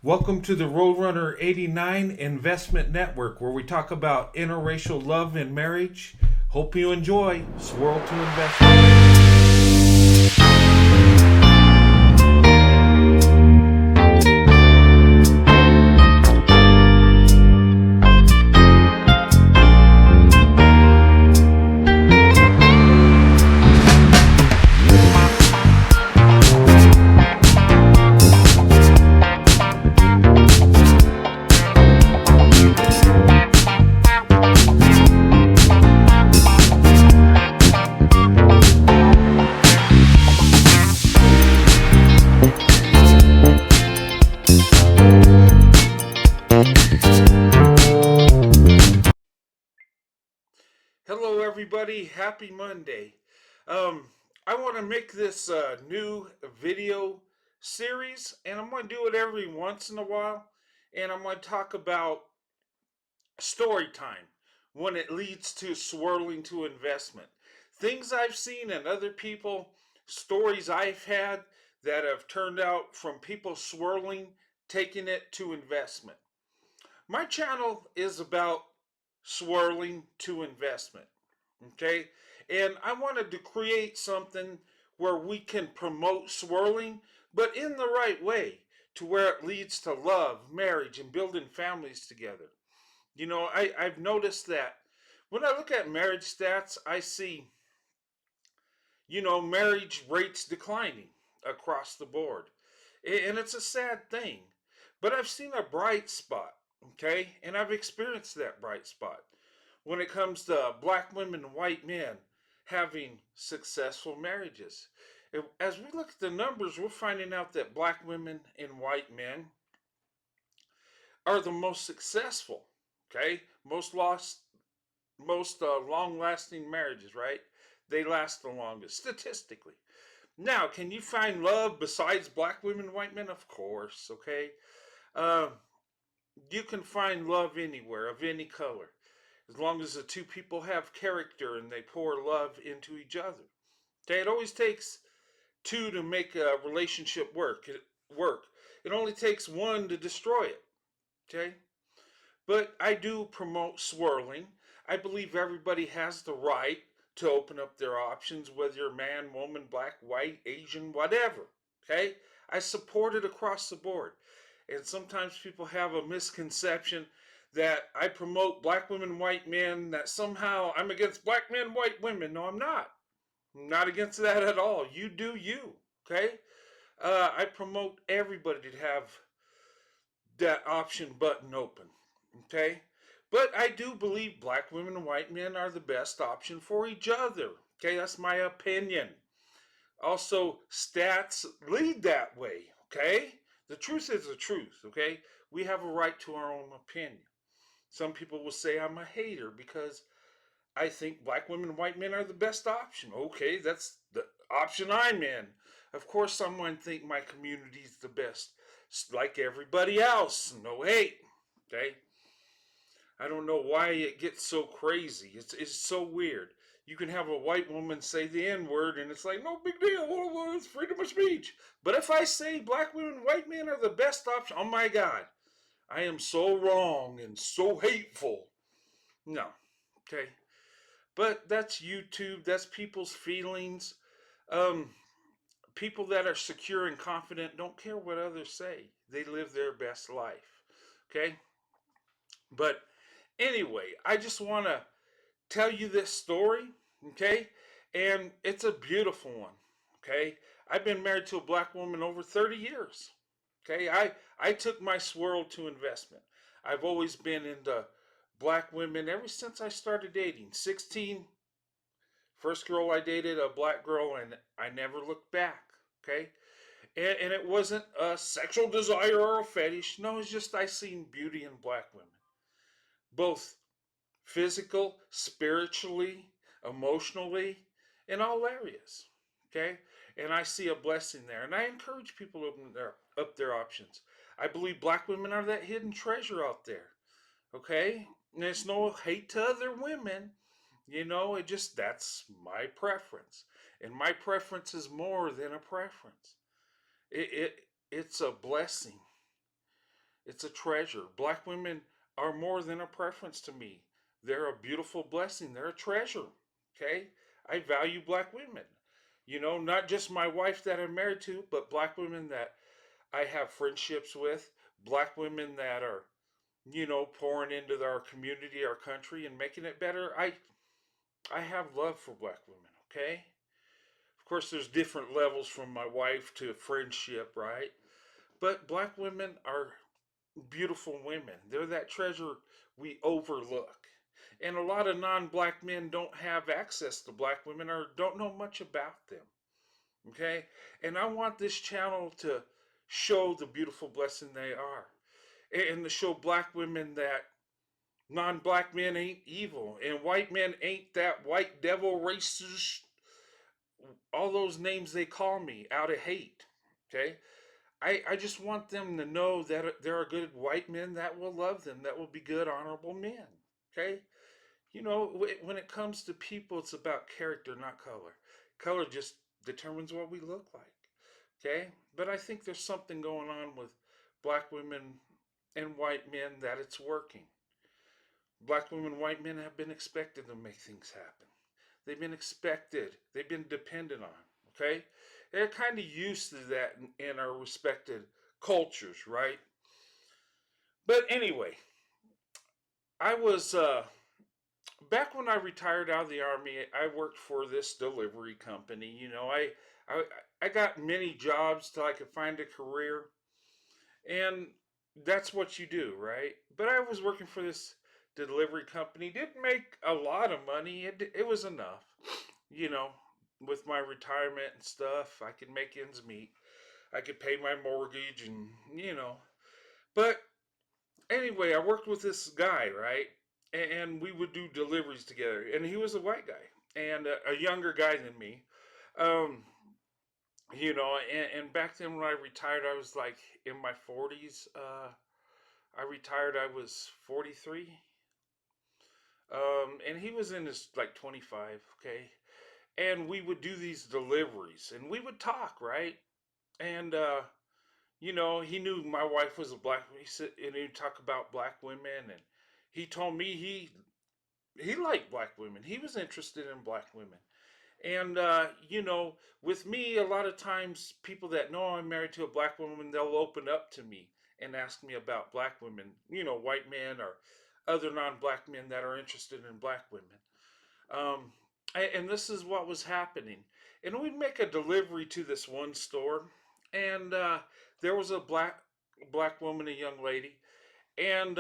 Welcome to the Roadrunner 89 Investment Network, where we talk about interracial love and marriage. Hope you enjoy Swirl to Investment. Hello, everybody. Happy Monday. Um, I want to make this new video series, and I'm going to do it every once in a while. And I'm going to talk about story time when it leads to swirling to investment. Things I've seen and other people, stories I've had that have turned out from people swirling, taking it to investment. My channel is about swirling to investment. Okay? And I wanted to create something where we can promote swirling, but in the right way, to where it leads to love, marriage, and building families together. I've noticed that when I look at marriage stats, I see, marriage rates declining across the board. And it's a sad thing. But I've seen a bright spot, okay? And I've experienced that bright spot when it comes to black women and white men having successful marriages. As we look at the numbers, we're finding out that black women and white men are the most successful, okay? Most long-lasting marriages, right? They last the longest statistically. Now, can you find love besides black women and white men? Of course, okay? Uh, you can find love anywhere, of any color, as long as the two people have character and they pour love into each other. Okay, it always takes two to make a relationship work. It only takes one to destroy it. Okay, but I do promote swirling. I believe everybody has the right to open up their options, whether you're man, woman, black, white, Asian, whatever. Okay? I support it across the board. And sometimes people have a misconception that I promote black women, white men, that somehow I'm against black men, white women. No, I'm not. I'm not against that at all. You do you. Okay? I promote everybody to have that option button open. Okay? But I do believe black women and white men are the best option for each other. Okay, that's my opinion. Also, stats lead that way. Okay? The truth is the truth. Okay? We have a right to our own opinion. Some people will say I'm a hater because I think black women and white men are the best option. Okay, that's the option I'm in. Of course, someone think my community's the best, like everybody else. No hate. Okay, I don't know why it gets so crazy. It's so weird. You can have a white woman say the N word, and it's like no big deal. Well, it's freedom of speech. But if I say black women and white men are the best option, oh my God, I am so wrong and so hateful. No, okay. But that's YouTube. That's people's feelings. Um, People that are secure and confident don't care what others say. They live their best life. Okay. But anyway, I just want to tell you this story. Okay. And it's a beautiful one. Okay. I've been married to a black woman over 30 years. Okay. I took my swirl to investment. I've always been into black women ever since I started dating. 16, first girl I dated, a black girl, and I never looked back. Okay? And it wasn't a sexual desire or a fetish. No, it's just I seen beauty in black women. Both physical, spiritually, emotionally, in all areas. Okay? And I see a blessing there. And I encourage people to open up their options. I believe black women are that hidden treasure out there. Okay? And there's no hate to other women. It just, that's my preference. And my preference is more than a preference. It's a blessing It's a treasure. Black women are more than a preference to me. They're a beautiful blessing. They're a treasure. Okay? I value black women. Not just my wife that I'm married to, but black women that I have friendships with, black women that are, pouring into our community, our country, and making it better. I have love for black women, okay? Of course, there's different levels from my wife to friendship, right? But black women are beautiful women. They're that treasure we overlook. And a lot of non black men don't have access to black women or don't know much about them. Okay? And I want this channel to show the beautiful blessing they are. And to show black women that non black men ain't evil and white men ain't that white devil racist, all those names they call me out of hate. Okay? I just want them to know that there are good white men that will love them, that will be good, honorable men. Okay? When it comes to people, it's about character, not color. Color just determines what we look like. Okay? But I think there's something going on with black women and white men that it's working. Black women and white men have been expected to make things happen. They've been expected, they've been dependent on. Okay? They're kind of used to that in our respected cultures, right? But anyway, I was back when I retired out of the army. I worked for this delivery company. I I got many jobs till I could find a career, and that's what you do, right? But I was working for this delivery company. Didn't make a lot of money. It was enough, you know. With my retirement and stuff, I could make ends meet. I could pay my mortgage, and. But anyway, I worked with this guy, right? And we would do deliveries together. And he was a white guy and a younger guy than me. Um, and back then when I retired, I was like in my 40s. I retired, I was 43. And he was in his like 25, okay? And we would do these deliveries and we would talk, right? And, he knew my wife was a black. He said, and he'd talk about black women, and he told me he liked black women. He was interested in black women, and with me, a lot of times people that know I'm married to a black woman, they'll open up to me and ask me about black women. White men or other non-black men that are interested in black women. Um, and this is what was happening. And we'd make a delivery to this one store, and there was a black woman, a young lady, and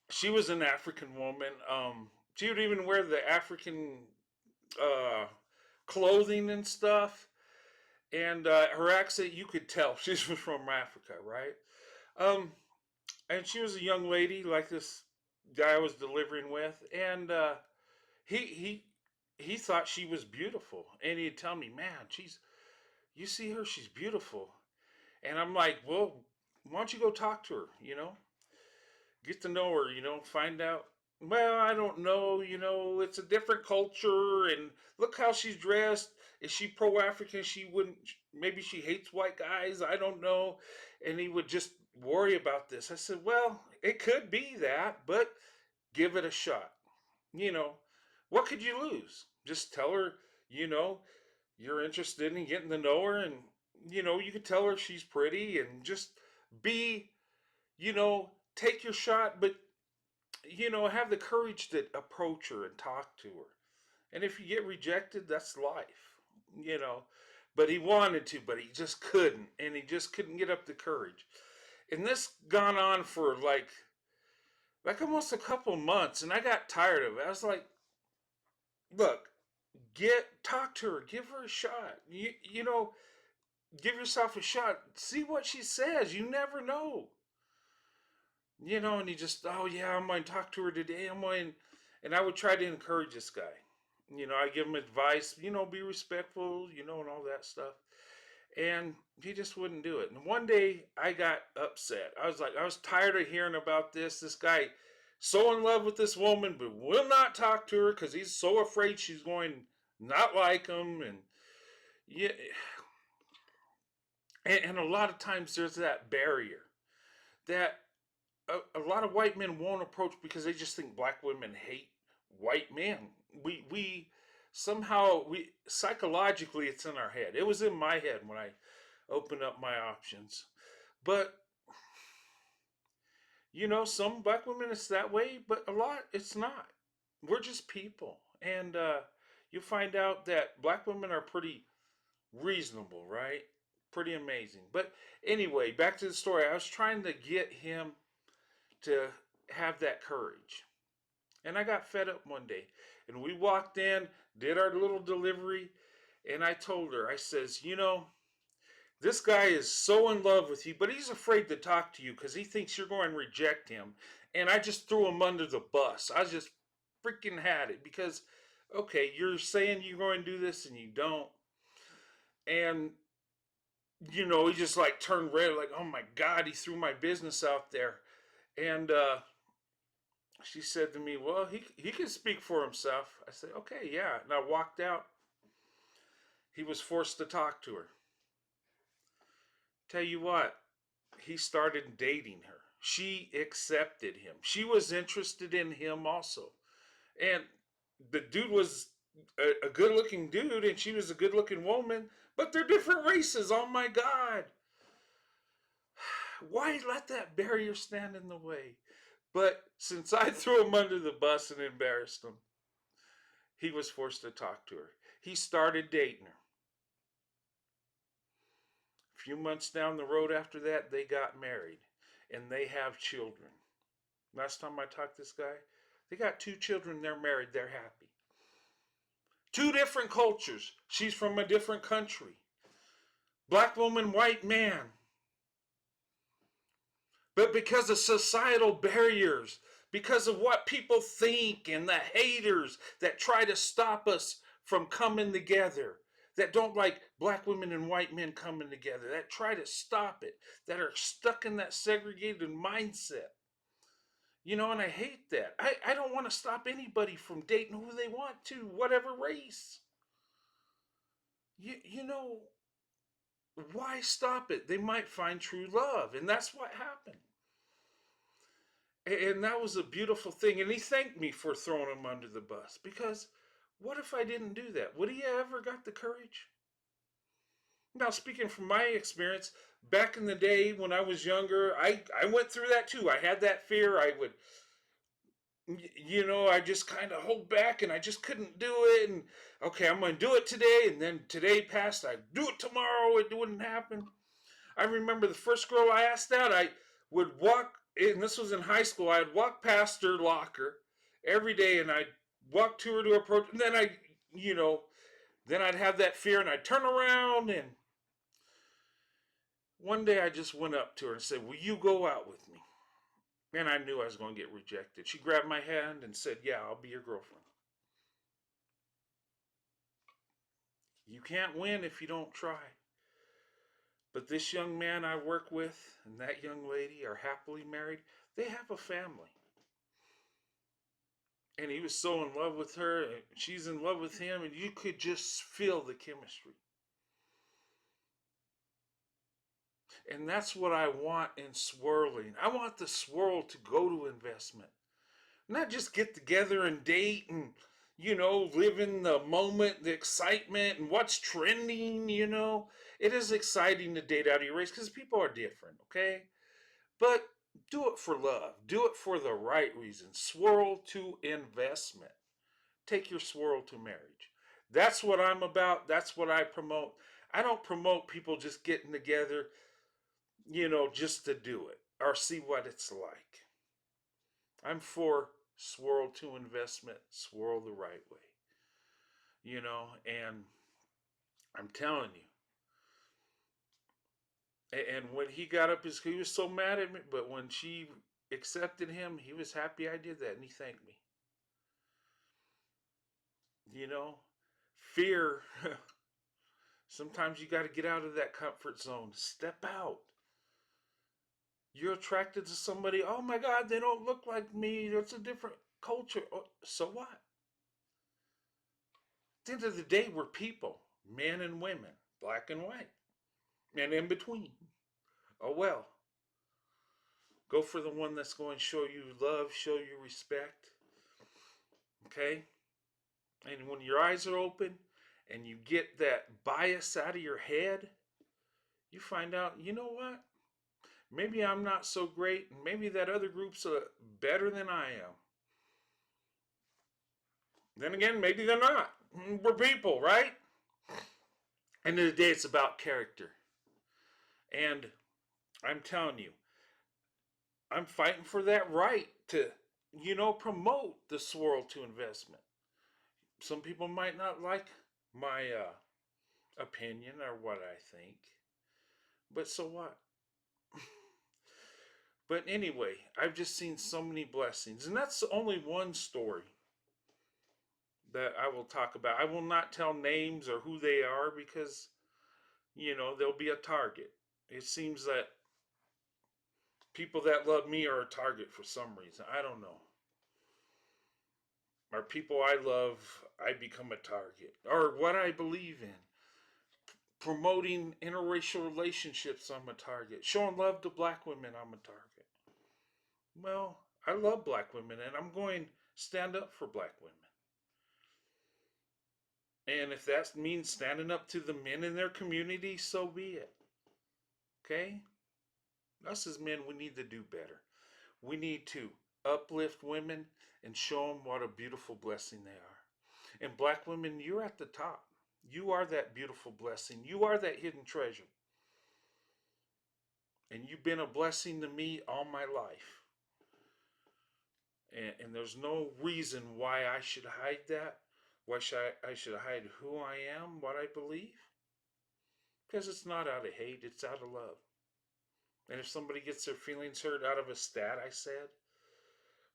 she was an African woman. She would even wear the African uh, clothing and stuff, and her accent, you could tell she was from Africa, right? Um, and she was a young lady like this guy I was delivering with, and he he he thought she was beautiful, and he'd tell me, "Man, you see her, she's beautiful." And I'm like, "Well, why don't you go talk to her? Get to know her. Find out." Well, I don't know. It's a different culture, and look how she's dressed. Is she pro-African? She wouldn't. Maybe she hates white guys. I don't know. And he would just worry about this. I said, "Well, it could be that, but give it a shot." You know, what could you lose? Just tell her, you know, you're interested in getting to know her, and you could tell her she's pretty, and just be, take your shot, but have the courage to approach her and talk to her. And if you get rejected, that's life, you know. But he wanted to, but he just couldn't, and he just couldn't get up the courage. And this gone on for like almost a couple months, and I got tired of it. I was like, look, talk to her, give her a shot. Give yourself a shot. See what she says. You never know. And he just, oh yeah, I'm going to talk to her today. And I would try to encourage this guy. I give him advice, be respectful, and all that stuff. And he just wouldn't do it. And one day I got upset. I was tired of hearing about this. This guy so in love with this woman, but will not talk to her because he's so afraid she's going not like him. And yeah, and a lot of times there's that barrier. that a lot of white men won't approach because they just think black women hate white men. We somehow we psychologically it's in our head. It was in my head when I opened up my options. But some black women it's that way, but a lot it's not. We're just people, and you find out that black women are pretty reasonable, right? Pretty amazing. But anyway, back to the story. I was trying to get him to have that courage. And I got fed up one day. And we walked in, did our little delivery, and I told her, I says, this guy is so in love with you, but he's afraid to talk to you because he thinks you're going to reject him. And I just threw him under the bus. I just freaking had it because, okay, you're saying you're going to do this and you don't. And, he just like turned red, like, oh my God, he threw my business out there. And she said to me, well, he can speak for himself. I said, okay, yeah. And I walked out. He was forced to talk to her. Tell you what, he started dating her. She accepted him. She was interested in him also. And the dude was a good looking dude, and she was a good looking woman, but they're different races. Oh my God. Why let that barrier stand in the way? But since I threw him under the bus and embarrassed him, he was forced to talk to her. He started dating her. A few months down the road after that, they got married and they have children. Last time I talked to this guy, they got 2 children, they're married, they're happy. 2 different cultures. She's from a different country. Black woman, white man. But because of societal barriers, because of what people think and the haters that try to stop us from coming together, that don't like black women and white men coming together, that try to stop it, that are stuck in that segregated mindset. And I hate that. I don't want to stop anybody from dating who they want to, whatever race. You know, why stop it? They might find true love. And that's what happened. And that was a beautiful thing. And he thanked me for throwing him under the bus. Because what if I didn't do that? Would he ever got the courage? Now, speaking from my experience, back in the day when I was younger, I went through that too. I had that fear. I would, I just kind of hold back and I just couldn't do it. And okay, I'm going to do it today. And then today passed. I'd do it tomorrow. It wouldn't happen. I remember the first girl I asked out, I would walk, and this was in high school, I'd walk past her locker every day and I'd walk to her to approach, and then then I'd have that fear and I'd turn around, and one day I just went up to her and said, will you go out with me? And I knew I was going to get rejected. She grabbed my hand and said, yeah, I'll be your girlfriend. You can't win if you don't try. But this young man I work with and that young lady are happily married. They have a family. And he was so in love with her, and she's in love with him, and you could just feel the chemistry. And that's what I want in swirling. I want the swirl to go to investment. Not just get together and date and, live in the moment, the excitement, and what's trending, It is exciting to date out of your race because people are different, okay? But do it for love. Do it for the right reason. Swirl to investment. Take your swirl to marriage. That's what I'm about. That's what I promote. I don't promote people just getting together, just to do it or see what it's like. I'm for swirl to investment, swirl the right way, and I'm telling you. And when he got up, he was so mad at me, but when she accepted him, he was happy I did that, and he thanked me. You know, fear, sometimes you got to get out of that comfort zone, step out. You're attracted to somebody, oh my God, they don't look like me, it's a different culture. Oh, so what? At the end of the day, we're people, men and women, black and white, and in between. Oh well. Go for the one that's going to show you love, show you respect. Okay? And when your eyes are open and you get that bias out of your head, you find out, you know what? Maybe I'm not so great, and maybe that other group's better than I am. Then again, maybe they're not. We're people, right? End of the day, it's about character. And I'm telling you, I'm fighting for that right to, promote the swirl to investment. Some people might not like my opinion or what I think, but so what? But anyway, I've just seen so many blessings, and that's only one story that I will talk about. I will not tell names or who they are because, they'll be a target. It seems that people that love me are a target for some reason. I don't know. Or people I love, I become a target. Or what I believe in. Promoting interracial relationships, I'm a target. Showing love to black women, I'm a target. Well, I love black women and I'm going to stand up for black women. And if that means standing up to the men in their community, so be it. Okay? Us as men, we need to do better. We need to uplift women and show them what a beautiful blessing they are. And black women, you're at the top. You are that beautiful blessing. You are that hidden treasure. And you've been a blessing to me all my life. And there's no reason why I should hide that. Why should I should hide who I am, what I believe? Because it's not out of hate, it's out of love. And if somebody gets their feelings hurt out of a stat I said,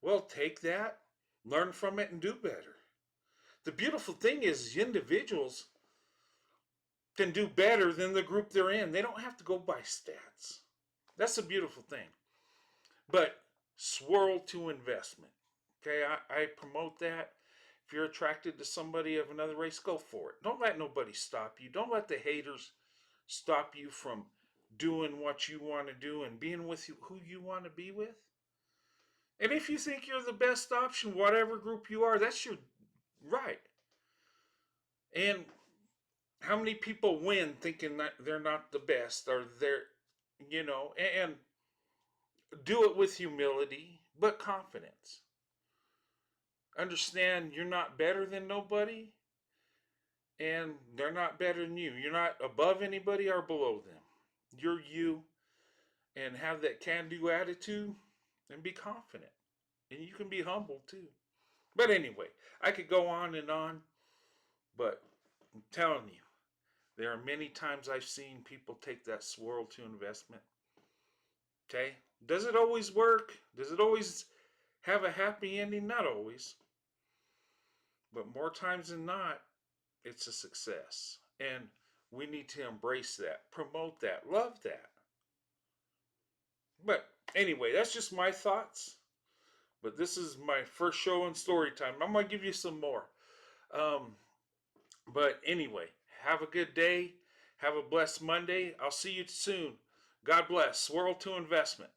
well, take that, learn from it, and do better. The beautiful thing is individuals can do better than the group they're in. They don't have to go by stats. That's a beautiful thing. But swirl to investment. Okay, I promote that. If you're attracted to somebody of another race, go for it. Don't let nobody stop you. Don't let the haters stop you from doing what you want to do and being with who you want to be with. And if you think you're the best option, whatever group you are, that's your right. And how many people win thinking that they're not the best or and do it with humility but confidence. Understand you're not better than nobody and they're not better than you. You're not above anybody or below them. You're you, and have that can do attitude and be confident. And you can be humble too. But anyway, I could go on, but I'm telling you, there are many times I've seen people take that swirl to investment. Okay? Does it always work? Does it always have a happy ending? Not always. But more times than not, it's a success. And we need to embrace that, promote that, love that. But anyway, that's just my thoughts. But this is my first show in story time. I'm going to give you some more. But anyway, have a good day. Have a blessed Monday. I'll see you soon. God bless. Swirl to investment.